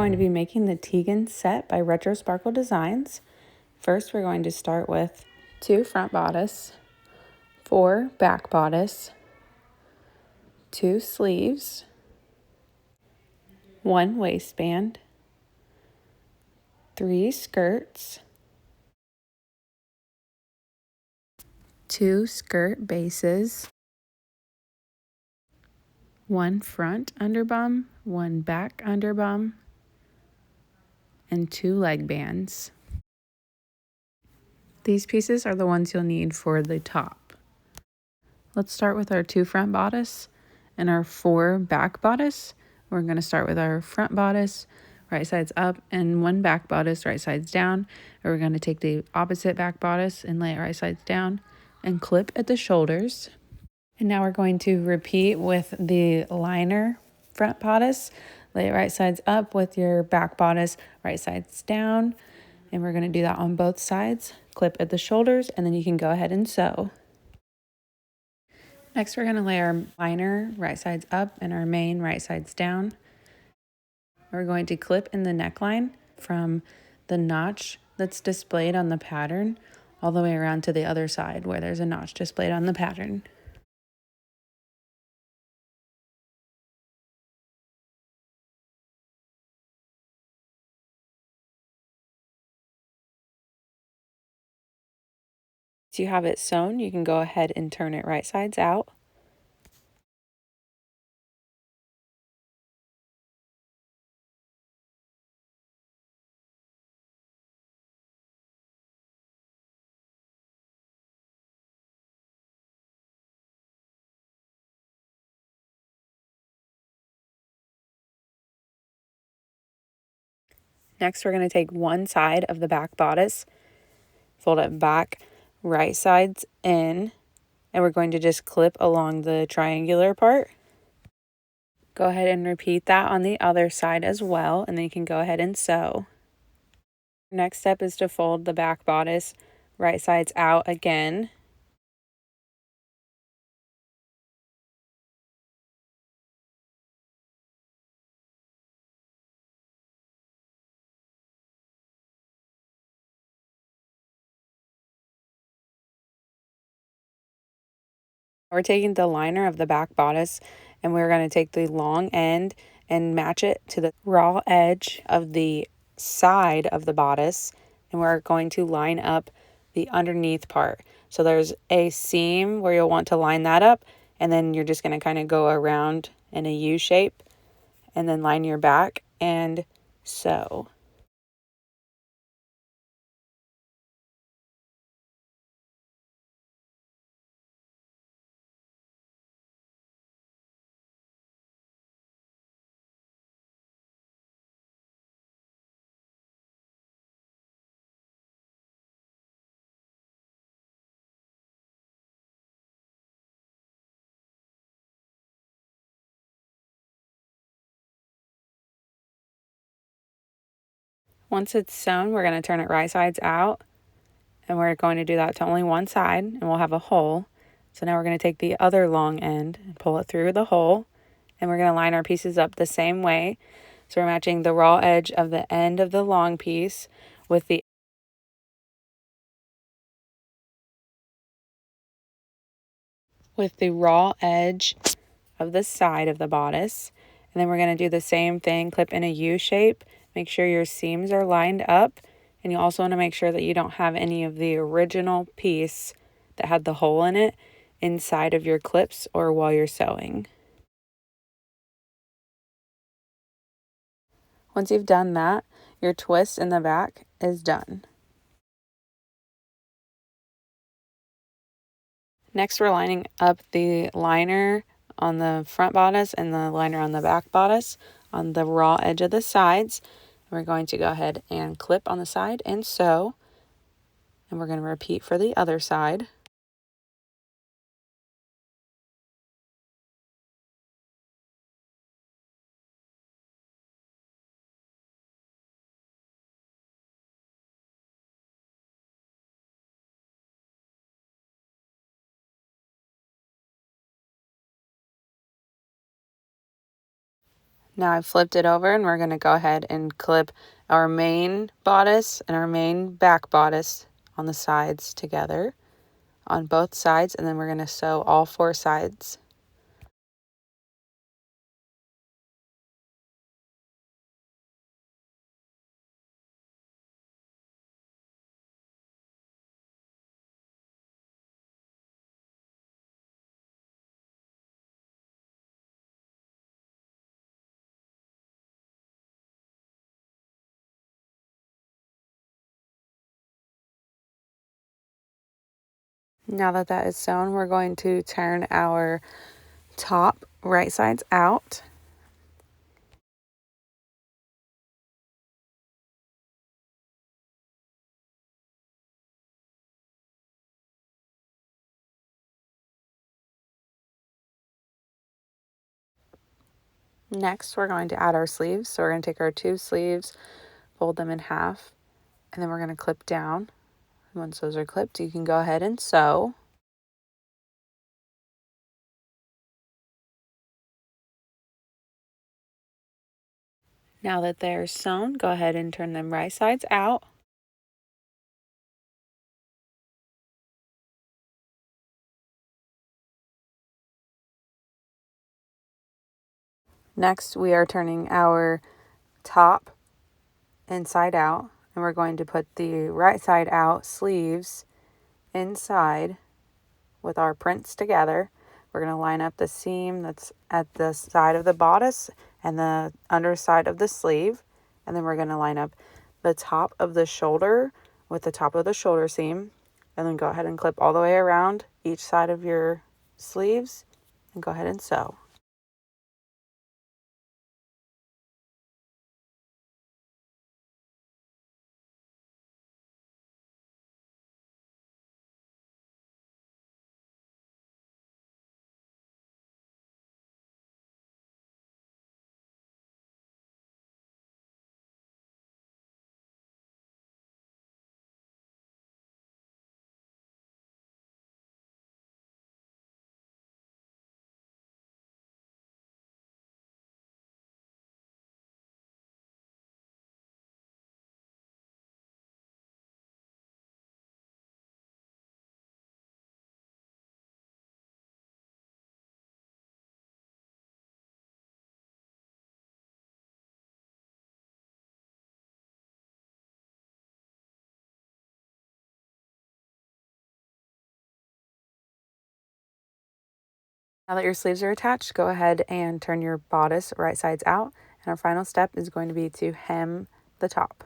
going to be making the Teagan Set by Retro Sparkle Designs. First, we're going to start with 2 front bodice, 4 back bodice, 2 sleeves, 1 waistband, 3 skirts, 2 skirt bases, 1 front underbum, 1 back underbum, and 2 leg bands. These pieces are the ones you'll need for the top. Let's start with our 2 front bodice and our 4 back bodice. We're going to start with our front bodice, right sides up, and 1 back bodice, right sides down. And we're going to take the opposite back bodice and lay it right sides down and clip at the shoulders. And now we're going to repeat with the liner front bodice. Lay it right sides up with your back bodice, right sides down. And we're going to do that on both sides. Clip at the shoulders, and then you can go ahead and sew. Next, we're going to lay our liner right sides up and our main right sides down. We're going to clip in the neckline from the notch that's displayed on the pattern all the way around to the other side where there's a notch displayed on the pattern. Once you have it sewn, you can go ahead and turn it right sides out. Next, we're going to take one side of the back bodice, fold it back, right sides in, and we're going to just clip along the triangular part. Go ahead and repeat that on the other side as well, and then you can go ahead and sew. Next step is to fold the back bodice right sides out again. We're taking the liner of the back bodice and we're going to take the long end and match it to the raw edge of the side of the bodice, and we're going to line up the underneath part. So there's a seam where you'll want to line that up, and then you're just going to kind of go around in a U shape and then line your back and sew. Once it's sewn, we're going to turn it right sides out, and we're going to do that to only one side, and we'll have a hole. So now we're going to take the other long end and pull it through the hole, and we're going to line our pieces up the same way. So we're matching the raw edge of the end of the long piece with the raw edge of the side of the bodice. And then we're going to do the same thing, clip in a U shape. Make sure your seams are lined up, and you also want to make sure that you don't have any of the original piece that had the hole in it inside of your clips or while you're sewing. Once you've done that, your twist in the back is done. Next, we're lining up the liner on the front bodice and the liner on the back bodice on the raw edge of the sides. We're going to go ahead and clip on the side and sew, and we're going to repeat for the other side. Now I've flipped it over and we're going to go ahead and clip our main bodice and our main back bodice on the sides together on both sides, and then we're going to sew all 4 sides. Now that that is sewn, we're going to turn our top right sides out. Next, we're going to add our sleeves. So we're going to take our 2 sleeves, fold them in half, and then we're going to clip down. Once those are clipped, you can go ahead and sew. Now that they're sewn, go ahead and turn them right sides out. Next, we are turning our top inside out, and we're going to put the right side out sleeves inside with our prints together. We're going to line up the seam that's at the side of the bodice and the underside of the sleeve, and then we're going to line up the top of the shoulder with the top of the shoulder seam, and then go ahead and clip all the way around each side of your sleeves and go ahead and sew. Now that your sleeves are attached, go ahead and turn your bodice right sides out. And our final step is going to be to hem the top.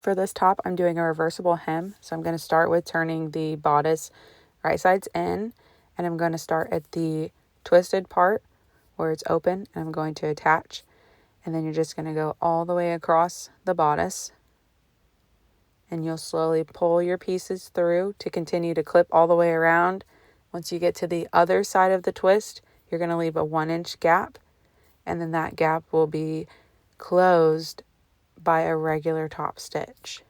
For this top, I'm doing a reversible hem. So I'm going to start with turning the bodice right sides in. And I'm going to start at the twisted part where it's open. And I'm going to attach. And then you're just going to go all the way across the bodice. And you'll slowly pull your pieces through to continue to clip all the way around. Once you get to the other side of the twist, you're going to leave a 1-inch gap, and then that gap will be closed by a regular top stitch.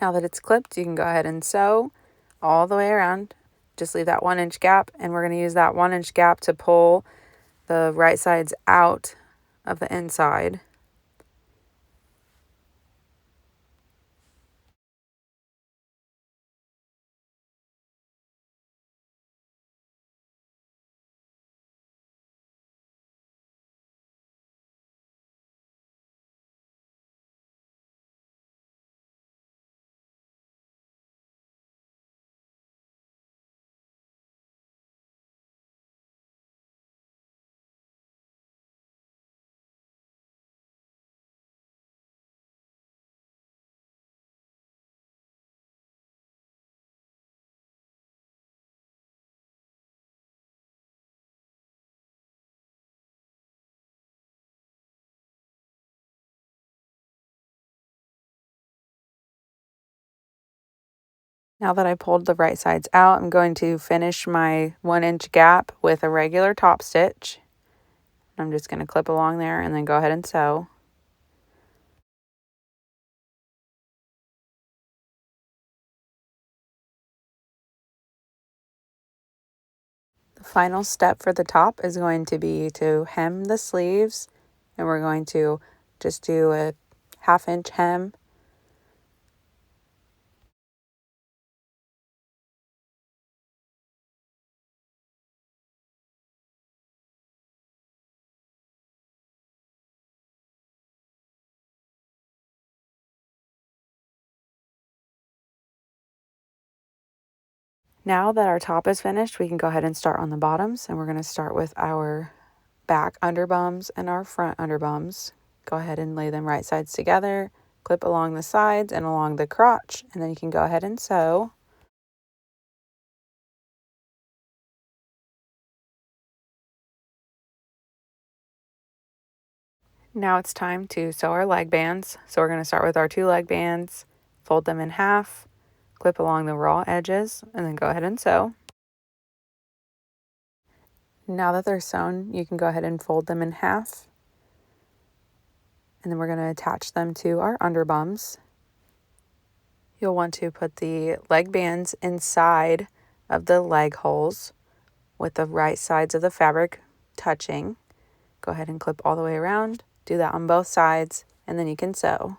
Now that it's clipped, you can go ahead and sew all the way around. Just leave that 1-inch gap, and we're going to use that 1-inch gap to pull the right sides out of the inside. Now that I pulled the right sides out, I'm going to finish my 1-inch gap with a regular top stitch. I'm just going to clip along there and then go ahead and sew. The final step for the top is going to be to hem the sleeves, and we're going to just do a 1/2-inch hem. Now that our top is finished, we can go ahead and start on the bottoms, and we're going to start with our back underbums and our front underbums. Go ahead and lay them right sides together, clip along the sides and along the crotch, and then you can go ahead and sew. Now it's time to sew our leg bands. So we're going to start with our 2 leg bands, fold them in half, clip along the raw edges, and then go ahead and sew. Now that they're sewn, you can go ahead and fold them in half. And then we're going to attach them to our underbums. You'll want to put the leg bands inside of the leg holes with the right sides of the fabric touching. Go ahead and clip all the way around. Do that on both sides, and then you can sew.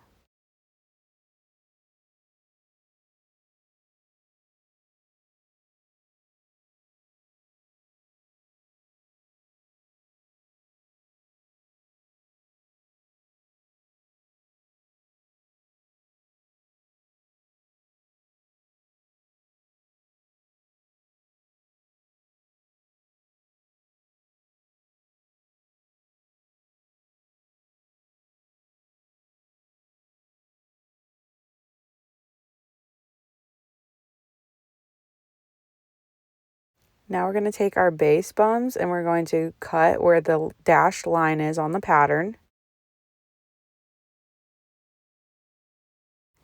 Now we're going to take our base bums and we're going to cut where the dashed line is on the pattern.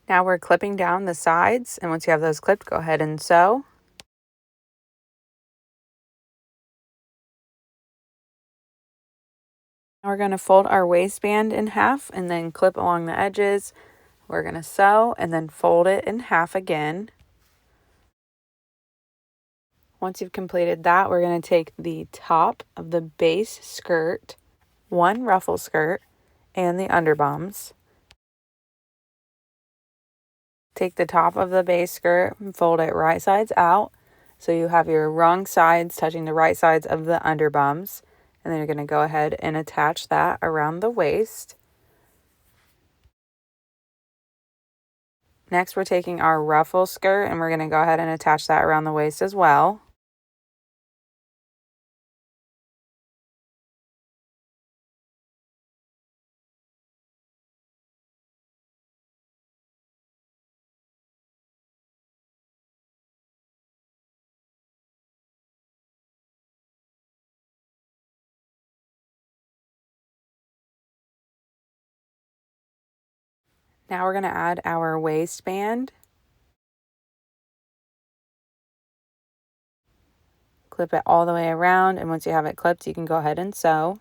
Now we're clipping down the sides, and once you have those clipped, go ahead and sew. Now we're going to fold our waistband in half and then clip along the edges. We're going to sew and then fold it in half again. Once you've completed that, we're going to take the top of the base skirt, one ruffle skirt, and the underbums. Take the top of the base skirt and fold it right sides out. So you have your wrong sides touching the right sides of the underbums. And then you're going to go ahead and attach that around the waist. Next, we're taking our ruffle skirt and we're going to go ahead and attach that around the waist as well. Now we're going to add our waistband. Clip it all the way around, and once you have it clipped, you can go ahead and sew.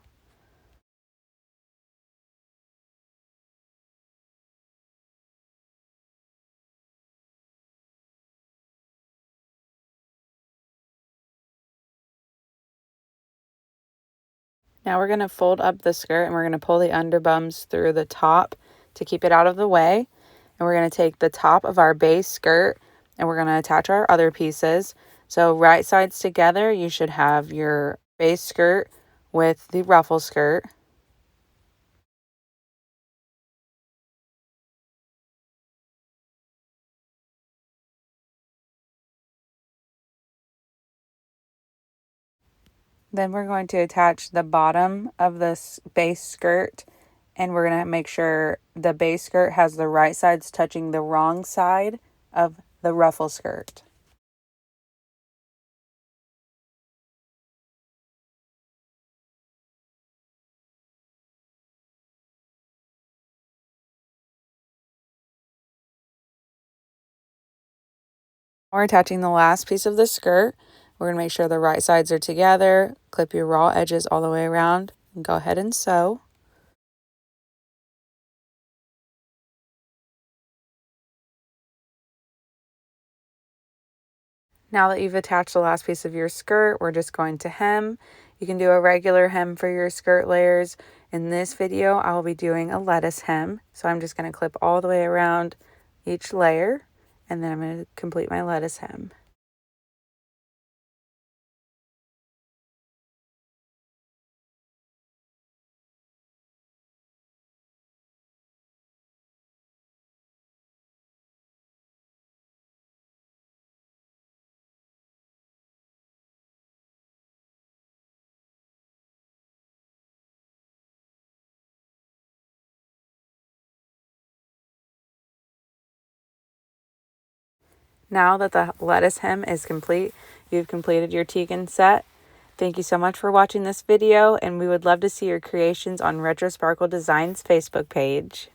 Now we're going to fold up the skirt and we're going to pull the underbums through the top to keep it out of the way. And we're going to take the top of our base skirt and we're going to attach our other pieces. So right sides together, you should have your base skirt with the ruffle skirt. Then we're going to attach the bottom of this base skirt, and we're going to make sure the base skirt has the right sides touching the wrong side of the ruffle skirt. We're attaching the last piece of the skirt. We're going to make sure the right sides are together. Clip your raw edges all the way around and go ahead and sew. Now that you've attached the last piece of your skirt, we're just going to hem. You can do a regular hem for your skirt layers. In this video, I will be doing a lettuce hem. So I'm just going to clip all the way around each layer, and then I'm going to complete my lettuce hem. Now that the lettuce hem is complete, you've completed your Teagan set. Thank you so much for watching this video, and we would love to see your creations on Retro Sparkle Designs Facebook page.